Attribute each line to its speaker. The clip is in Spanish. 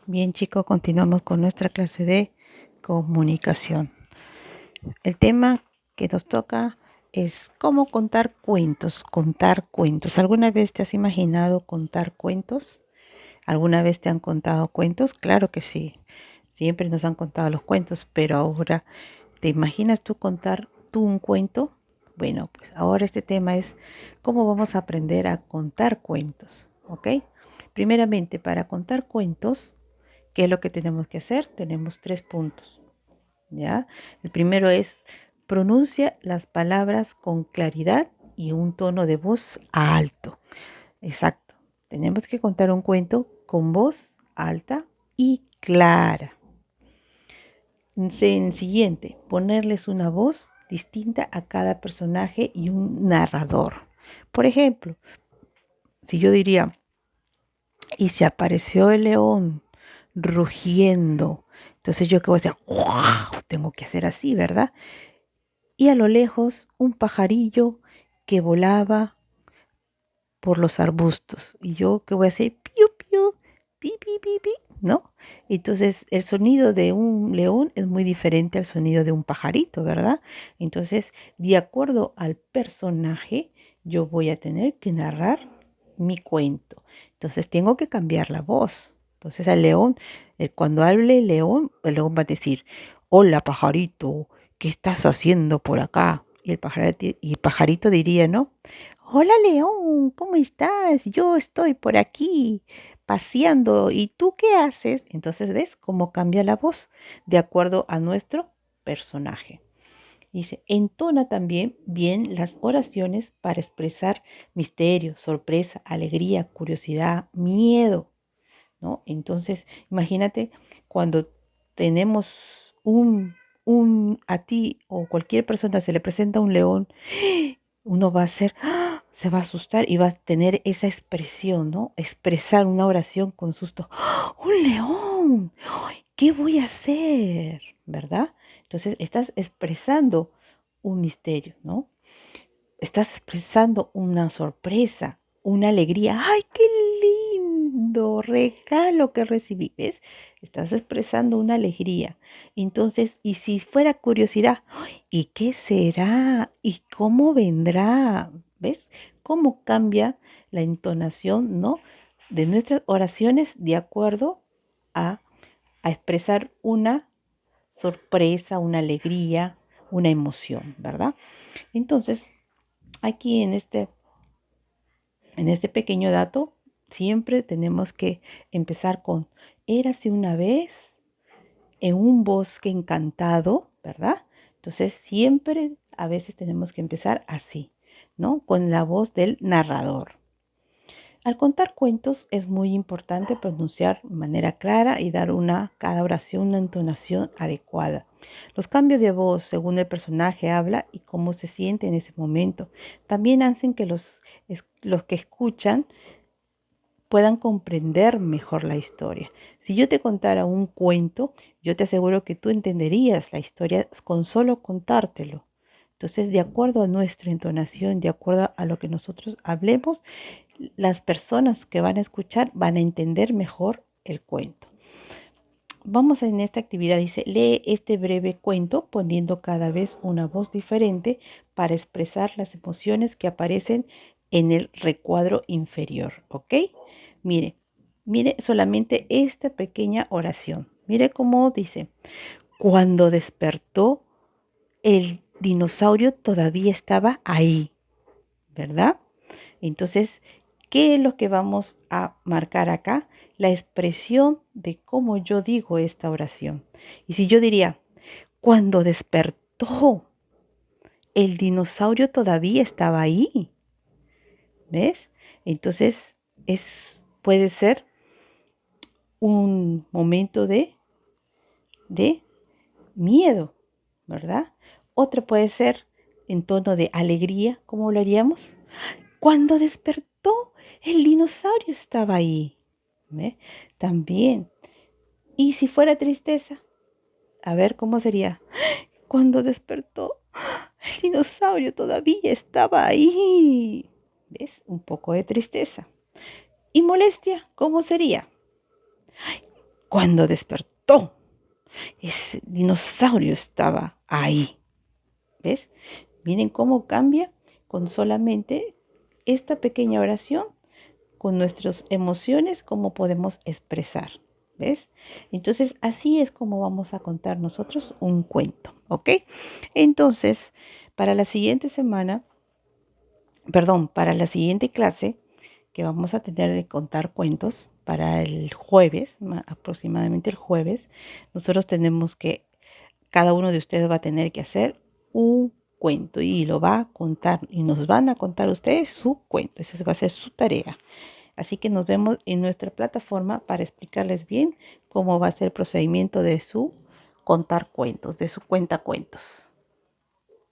Speaker 1: Bien, chicos, continuamos con nuestra clase de comunicación. El tema que nos toca es cómo contar cuentos, contar cuentos. ¿Alguna vez te has imaginado contar cuentos? ¿Alguna vez te han contado cuentos? Claro que sí. Siempre nos han contado los cuentos, pero ahora, ¿te imaginas tú contar tú un cuento? Bueno, pues ahora este tema es cómo vamos a aprender a contar cuentos, ¿ok? Primeramente, para contar cuentos, ¿qué es lo que tenemos que hacer? Tenemos 3 puntos, ¿ya? El primero es pronuncia las palabras con claridad y un tono de voz alto. Exacto. Tenemos que contar un cuento con voz alta y clara. En siguiente, ponerles una voz distinta a cada personaje y un narrador. Por ejemplo, si yo diría, y se apareció el león rugiendo. Entonces yo qué voy a hacer, ¡wow! Tengo que hacer así, ¿verdad? Y a lo lejos un pajarillo que volaba por los arbustos. Y yo qué voy a hacer, piu, piu, pi, pi, pi, pi, ¿no? Entonces el sonido de un león es muy diferente al sonido de un pajarito, ¿verdad? Entonces, de acuerdo al personaje, yo voy a tener que narrar mi cuento. Entonces tengo que cambiar la voz. Entonces al león, cuando hable el león va a decir, hola pajarito, ¿qué estás haciendo por acá? Y el pajarito diría, ¿no? Hola León, ¿cómo estás? Yo estoy por aquí paseando. ¿Y tú qué haces? Entonces, ¿ves cómo cambia la voz de acuerdo a nuestro personaje? Dice, entona también bien las oraciones para expresar misterio, sorpresa, alegría, curiosidad, miedo, ¿no? Entonces, imagínate cuando tenemos a ti o cualquier persona se le presenta un león, uno va a hacer, ¡ah! Se va a asustar y va a tener esa expresión, ¿no? Expresar una oración con susto. ¡Ah! ¡Un león! ¡Ay! ¿Qué voy a hacer? ¿Verdad? Entonces estás expresando un misterio, ¿no? Estás expresando una sorpresa, una alegría. ¡Ay, qué lindo regalo que recibí! ¿Ves? Estás expresando una alegría. Entonces, y si fuera curiosidad, ¡ay! ¿Y qué será? ¿Y cómo vendrá? ¿Ves? ¿Cómo cambia la entonación, ¿no? De nuestras oraciones de acuerdo a, a expresar una sorpresa, una alegría, una emoción, ¿verdad? Entonces, aquí en este pequeño dato, siempre tenemos que empezar con érase una vez en un bosque encantado, ¿verdad? Entonces, siempre a veces tenemos que empezar así, ¿no? Con la voz del narrador. Al contar cuentos es muy importante pronunciar de manera clara y dar cada oración una entonación adecuada. Los cambios de voz según el personaje habla y cómo se siente en ese momento también hacen que los que escuchan puedan comprender mejor la historia. Si yo te contara un cuento, yo te aseguro que tú entenderías la historia con solo contártelo. Entonces, de acuerdo a nuestra entonación, de acuerdo a lo que nosotros hablemos, las personas que van a escuchar van a entender mejor el cuento. Vamos en esta actividad, dice, lee este breve cuento poniendo cada vez una voz diferente para expresar las emociones que aparecen en el recuadro inferior, ¿ok? Mire, mire solamente esta pequeña oración. Mire cómo dice, cuando despertó, el dinosaurio todavía estaba ahí, ¿verdad? Entonces, ¿qué es lo que vamos a marcar acá? La expresión de cómo yo digo esta oración. Y si yo diría, cuando despertó, el dinosaurio todavía estaba ahí. ¿Ves? Entonces, puede ser un momento de miedo, ¿verdad? Otra puede ser en tono de alegría, ¿cómo lo haríamos? Cuando despertó, el dinosaurio estaba ahí. ¿Ve? También. ¿Y si fuera tristeza? A ver cómo sería. Cuando despertó, el dinosaurio todavía estaba ahí. ¿Ves? Un poco de tristeza. ¿Y molestia? ¿Cómo sería? Cuando despertó, ese dinosaurio estaba ahí. ¿Ves? Miren cómo cambia con solamente esta pequeña oración, con nuestras emociones, cómo podemos expresar. ¿Ves? Entonces, así es como vamos a contar nosotros un cuento. ¿Ok? Entonces, para la siguiente semana, perdón, para la siguiente clase que vamos a tener de contar cuentos, para el jueves, aproximadamente el jueves, nosotros tenemos que, cada uno de ustedes va a tener que hacer un cuento y lo va a contar y nos van a contar ustedes su cuento. Esa va a ser su tarea. Así que nos vemos en nuestra plataforma para explicarles bien cómo va a ser el procedimiento de su contar cuentos, de su cuenta cuentos.